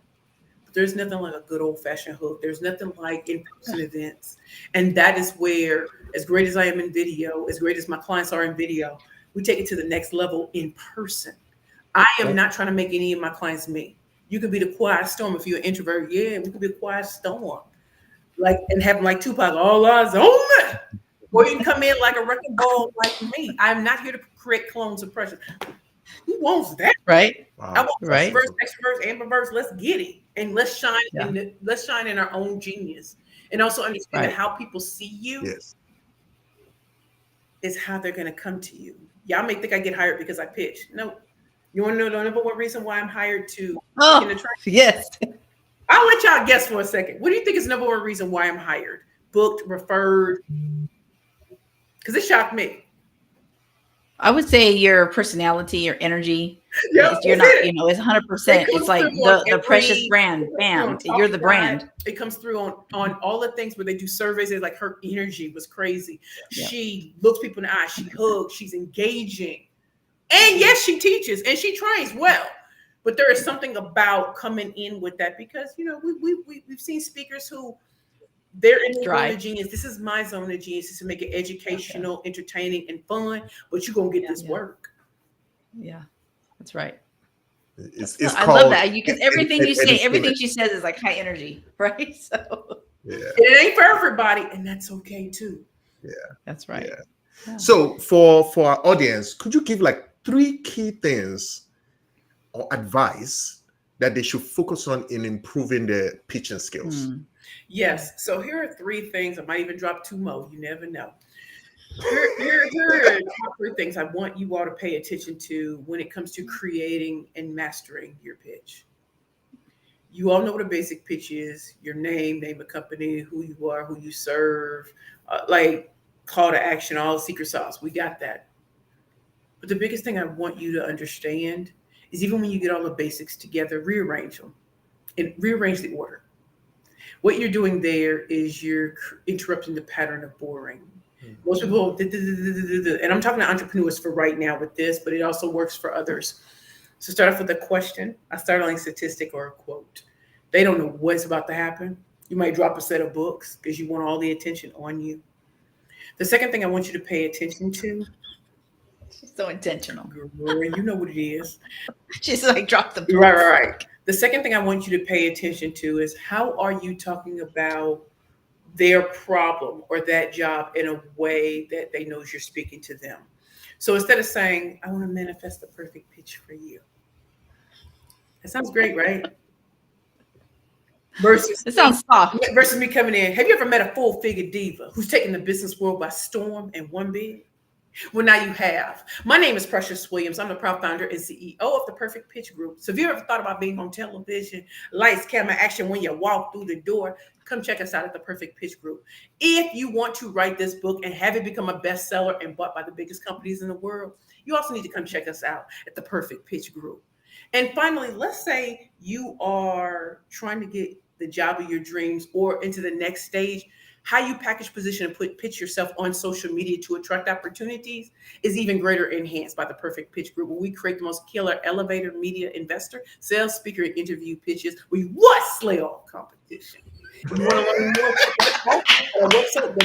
[SPEAKER 3] but there's nothing like a good old-fashioned hug. There's nothing like in-person events. And that is where, as great as I am in video, as great as my clients are in video, we take it to the next level in person. I am not trying to make any of my clients me. You could be the quiet storm if you're an introvert. Yeah, we could be a quiet storm. And have like Tupac, all eyes on me. Or you can come in like a wrecking ball like me. I'm not here to create clones of pressure. Who wants that?
[SPEAKER 2] Right.
[SPEAKER 1] Wow.
[SPEAKER 3] I want extroverts, extroverts, ambiverts. Let's get it. And let's shine let's shine in our own genius. And also understand that how people see you is how they're going to come to you. Y'all may think I get hired because I pitch. No. You want to know the number one reason why I'm hired to in the train?
[SPEAKER 2] Yes.
[SPEAKER 3] I'll let y'all guess for a second. What do you think is the number one reason why I'm hired? Booked, referred? Because it shocked me.
[SPEAKER 2] I would say your personality, your energy.
[SPEAKER 3] Yeah,
[SPEAKER 2] You're
[SPEAKER 3] that's
[SPEAKER 2] not,
[SPEAKER 3] it.
[SPEAKER 2] it's
[SPEAKER 3] It
[SPEAKER 2] 100%. It's
[SPEAKER 3] comes through
[SPEAKER 2] like
[SPEAKER 3] on
[SPEAKER 2] the precious
[SPEAKER 3] every.
[SPEAKER 2] brand.
[SPEAKER 3] It comes through
[SPEAKER 2] Bam,
[SPEAKER 3] on
[SPEAKER 2] you're
[SPEAKER 3] Talk
[SPEAKER 2] the
[SPEAKER 3] Thrive.
[SPEAKER 2] brand.
[SPEAKER 3] It comes through on all the things where they do surveys. It's like her energy was crazy.
[SPEAKER 2] Yep.
[SPEAKER 3] She looks people in the eye. She hugs. She's engaging, and yes, she teaches and she trains well. But there is something about coming in with that because we've seen speakers who they're in their zone
[SPEAKER 2] Dry.
[SPEAKER 3] of genius. This is my zone of genius. Is to make it
[SPEAKER 2] Yeah.
[SPEAKER 3] educational, entertaining, and fun. But you're gonna get this
[SPEAKER 2] Yeah.
[SPEAKER 3] work.
[SPEAKER 2] Yeah. That's right.
[SPEAKER 1] It's
[SPEAKER 2] I love
[SPEAKER 1] called
[SPEAKER 2] that because everything you say, everything
[SPEAKER 1] edutainment.
[SPEAKER 2] she says is like high energy, right? So
[SPEAKER 1] Yeah,
[SPEAKER 3] And it ain't for everybody, and that's okay too.
[SPEAKER 1] yeah,
[SPEAKER 2] that's right.
[SPEAKER 1] yeah.
[SPEAKER 2] Yeah.
[SPEAKER 1] So for our audience, could you give like 3 key things or advice that they should focus on in improving their pitching skills?
[SPEAKER 2] Mm.
[SPEAKER 3] Yes. So here are 3 things. I might even drop 2 more. You never know. Here are top 3 things I want you all to pay attention to when it comes to creating and mastering your pitch. You all know what a basic pitch is: your name of company, who you are, who you serve, like call to action, all the secret sauce. We got that. But the biggest thing I want you to understand is even when you get all the basics together, rearrange them and rearrange the order. What you're doing there is you're interrupting the pattern of boring. Most people, and I'm talking to entrepreneurs for right now with this, but it also works for others. So start off with a question. I start on a statistic or a quote. They don't know what's about to happen. You might drop a set of books because you want all the attention on you. The second thing I want you to pay attention to,
[SPEAKER 2] She's so intentional.
[SPEAKER 3] girl, you know what it is.
[SPEAKER 2] She's like drop the
[SPEAKER 3] Right. The second thing I want you to pay attention to is how are you talking about their problem or that job in a way that they knows you're speaking to them. So instead of saying, I want to manifest the perfect pitch for you. That sounds great, right? Versus
[SPEAKER 2] It sounds soft.
[SPEAKER 3] me coming in. Have you ever met a full-figure diva who's taking the business world by storm and won big? Well, now you have. My name is Precious Williams. I'm the proud founder and CEO of the Perfect Pitch Group. So if you ever thought about being on television, lights, camera, action when you walk through the door, come check us out at the Perfect Pitch Group. If you want to write this book and have it become a bestseller and bought by the biggest companies in the world, you also need to come check us out at the Perfect Pitch Group. And finally, let's say you are trying to get the job of your dreams or into the next stage. How you package, position, and pitch yourself on social media to attract opportunities is even greater enhanced by the Perfect Pitch Group, where we create the most killer elevator media investor, sales speaker, and interview pitches. We what slay all competition. If you want to learn more, check out our website,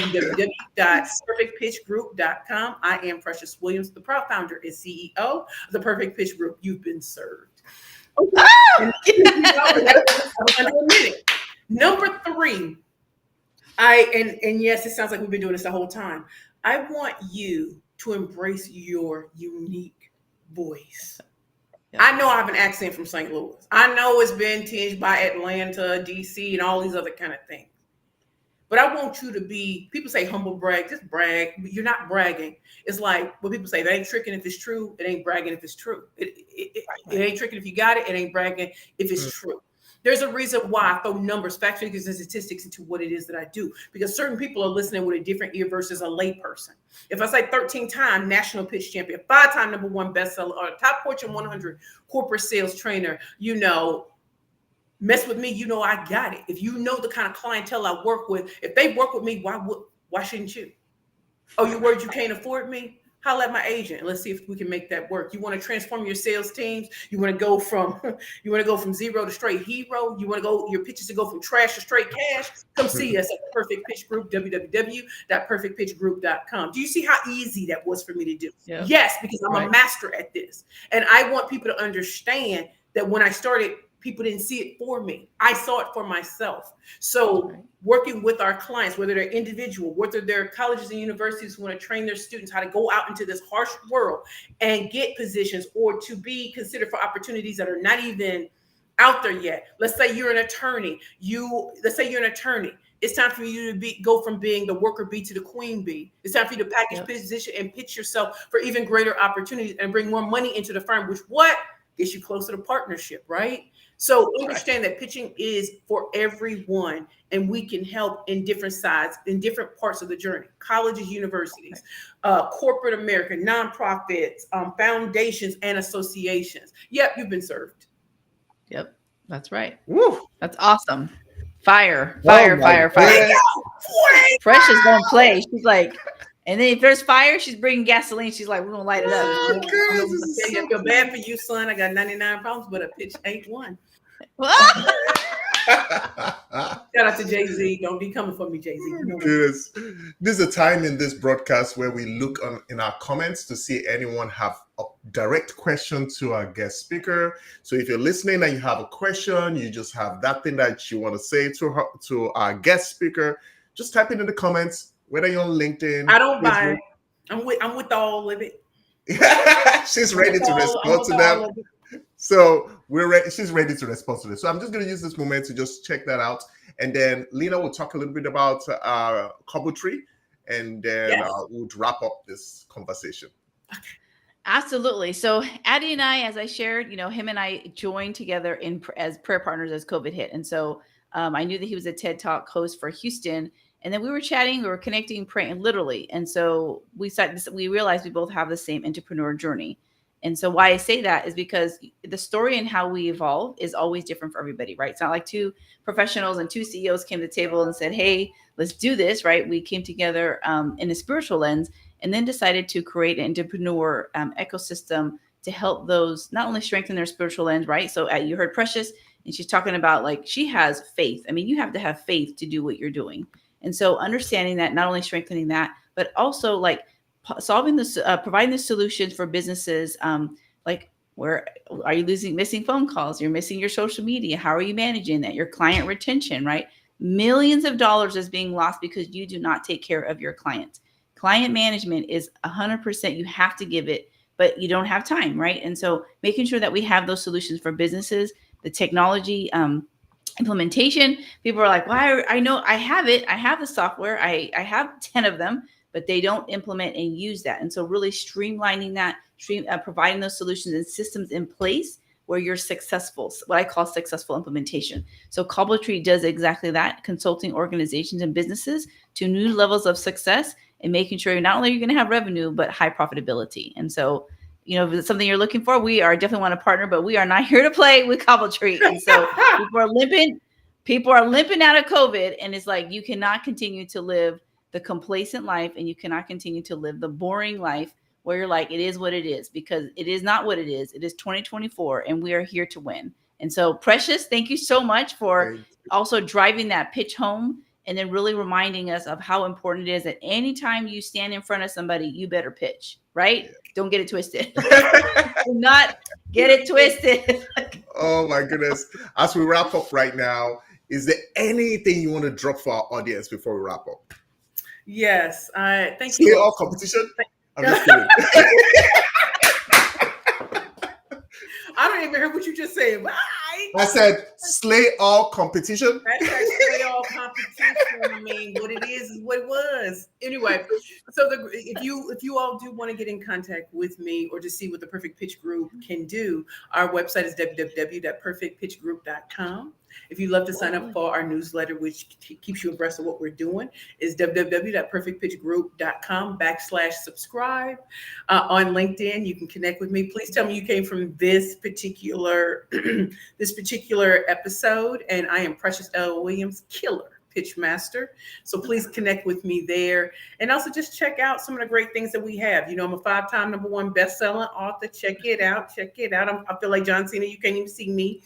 [SPEAKER 3] www.perfectpitchgroup.com. I am Precious Williams, the proud founder and CEO of the Perfect Pitch Group. You've been served. Okay. Number 3. And yes, it sounds like we've been doing this the whole time. I want you to embrace your unique voice. Yeah. I know I have an accent from St. Louis. I know it's been tinged by Atlanta, DC, and all these other kind of things. But I want you to be, people say humble brag, just brag. You're not bragging. It's like what people say, that ain't tricking if it's true. It ain't bragging if it's true. It ain't tricking if you got it. It ain't bragging if it's true. There's a reason why I throw numbers, fact figures, and statistics into what it is that I do, because certain people are listening with a different ear versus a lay person. If I say 13-time national pitch champion, 5-time #1 bestseller, or top Fortune 100 corporate sales trainer, mess with me, I got it. If you know the kind of clientele I work with, if they work with me, why shouldn't you? Oh, you worried you can't afford me? Holla at my agent and let's see if we can make that work. You want to transform your sales teams? You want to go from zero to straight hero? You want your pitches to go from trash to straight cash? Come see us at the Perfect Pitch Group, www.perfectpitchgroup.com. Do you see how easy that was for me to do? Yep. Yes, because I'm a master at this. And I want people to understand that when I started, people didn't see it for me. I saw it for myself. So working with our clients, whether they're individual, whether they're colleges and universities who want to train their students how to go out into this harsh world and get positions or to be considered for opportunities that are not even out there yet. Let's say you're an attorney. It's time for you to go from being the worker bee to the queen bee. It's time for you to package, position, and pitch yourself for even greater opportunities and bring more money into the firm, which gets you closer to partnership, right? So understand that pitching is for everyone, and we can help in different sides, in different parts of the journey. Colleges, universities, corporate America, nonprofits, foundations, and associations. Yep, you've been served.
[SPEAKER 2] Yep, that's right.
[SPEAKER 1] Woo.
[SPEAKER 2] That's awesome. Fire,
[SPEAKER 1] Oh
[SPEAKER 2] fire,
[SPEAKER 1] my
[SPEAKER 2] fire, fire.
[SPEAKER 1] goodness.
[SPEAKER 2] Precious don't play. She's like, and then if there's fire, she's bringing gasoline. She's like, we're gonna light it up.
[SPEAKER 1] Oh,
[SPEAKER 3] I'm
[SPEAKER 1] goodness,
[SPEAKER 3] gonna
[SPEAKER 1] this
[SPEAKER 3] tell
[SPEAKER 1] is
[SPEAKER 3] you,
[SPEAKER 1] so
[SPEAKER 3] I feel bad for you, son. I got 99 problems, but a pitch ain't one. Shout out to Jay-Z. Don't be coming for me, Jay-Z. You know what?
[SPEAKER 1] Goodness. This is a time in this broadcast where we look in our comments to see anyone have a direct question to our guest speaker. So if you're listening and you have a question, you just have that thing that you want to say to our guest speaker, just type it in the comments, whether you're on LinkedIn.
[SPEAKER 3] I don't buy. I'm with all of it.
[SPEAKER 1] She's ready to respond to them. So she's ready to respond to this. So I'm just going to use this moment to just check that out. And then Lena will talk a little bit about Cobbletree, and then we'll wrap up this conversation.
[SPEAKER 2] Absolutely. So Addie and I, as I shared, him and I joined together as prayer partners as COVID hit. And so I knew that he was a TED Talk host for Houston. And then we were chatting, we were connecting, praying, literally. And so we realized we both have the same entrepreneur journey. And so why I say that is because the story and how we evolve is always different for everybody, right? It's not like two professionals and two CEOs came to the table and said, hey, let's do this, right? We came together in a spiritual lens and then decided to create an entrepreneur ecosystem to help those not only strengthen their spiritual lens, right? So you heard Precious, and she's talking about like she has faith. I mean, you have to have faith to do what you're doing. And so understanding that, not only strengthening that, but also like solving this, providing the solutions for businesses. Like, where are you missing phone calls? You're missing your social media. How are you managing that? Your client retention, right? Millions of dollars is being lost because you do not take care of your clients. Client management is 100%. You have to give it, but you don't have time, right? And so making sure that we have those solutions for businesses, the technology, implementation. People are like, well, I know I have it. I have the software. I have 10 of them, but they don't implement and use that. And so really streamlining that, providing those solutions and systems in place where you're successful, what I call successful implementation. So Cobbletree does exactly that, consulting organizations and businesses to new levels of success and making sure not only you're going to have revenue, but high profitability. And so, if it's something you're looking for, we are definitely want to partner, but we are not here to play with Cobbletree. And so people are limping out of COVID. And it's like, you cannot continue to live the complacent life, and you cannot continue to live the boring life where you're like, it is what it is, because it is not what it is. It is 2024 and we are here to win. And so Precious, thank you so much for also driving that pitch home and then really reminding us of how important it is that anytime you stand in front of somebody, you better pitch, right? Yeah. Don't get it twisted. Do not get it twisted.
[SPEAKER 1] Oh my goodness. As we wrap up right now, is there anything you want to drop for our audience before we wrap up?
[SPEAKER 3] Yes. Thank
[SPEAKER 1] Slay
[SPEAKER 3] you.
[SPEAKER 1] all competition? I'm just kidding.
[SPEAKER 3] I don't even hear what you just said. Bye.
[SPEAKER 1] I said slay all competition.
[SPEAKER 3] Slay all competition. I mean, what it is what it was. Anyway, so if you all do want to get in contact with me or to see what the Perfect Pitch Group can do, our website is www.perfectpitchgroup.com. If you'd love to sign up for our newsletter, which keeps you abreast of what we're doing, is www.perfectpitchgroup.com/subscribe. On LinkedIn, you can connect with me. Please tell me you came from this particular episode, and I am Precious L. Williams, killer pitch master. So please connect with me there. And also just check out some of the great things that we have. I'm a 5-time #1 best-selling author. Check it out. I feel like John Cena. You can't even see me.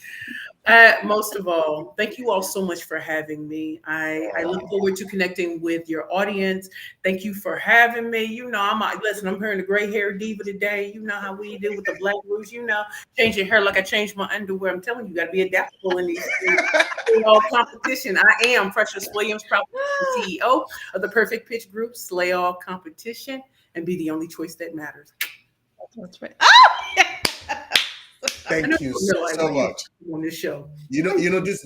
[SPEAKER 3] Most of all, thank you all so much for having me. I look forward to connecting with your audience. Thank you for having me. I'm hearing the gray hair diva today. You know how we do with the black roots, change your hair like I changed my underwear. I'm telling you, got to be adaptable in these all competition. I am Precious Williams, CEO of the Perfect Pitch Group, Slay All Competition, and be the only choice that matters.
[SPEAKER 2] That's right.
[SPEAKER 1] Thank you so much
[SPEAKER 3] on this show.
[SPEAKER 1] This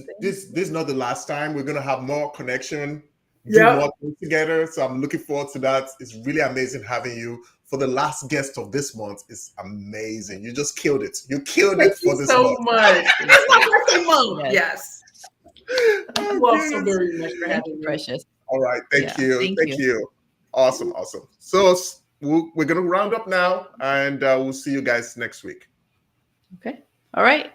[SPEAKER 1] is not the last time. We're going to have more connection do
[SPEAKER 3] Yep.
[SPEAKER 1] more things together. So I'm looking forward to that. It's really amazing having you. For the last guest of this month, it's amazing. You just killed it. You killed it
[SPEAKER 3] Thank
[SPEAKER 1] for
[SPEAKER 3] you
[SPEAKER 1] this
[SPEAKER 3] so
[SPEAKER 1] month.
[SPEAKER 3] much. It's my birthday month.
[SPEAKER 2] Yes.
[SPEAKER 3] Yes. Thank you all so
[SPEAKER 1] Yes.
[SPEAKER 3] very much for
[SPEAKER 2] Thank
[SPEAKER 3] having
[SPEAKER 2] you,
[SPEAKER 3] me.
[SPEAKER 2] Precious.
[SPEAKER 1] All right. Thank
[SPEAKER 2] Yeah,
[SPEAKER 1] you.
[SPEAKER 2] thank
[SPEAKER 1] Thank
[SPEAKER 2] you.
[SPEAKER 1] you. Awesome. Awesome. So we're going to round up now, and we'll see you guys next week.
[SPEAKER 2] Okay. All right.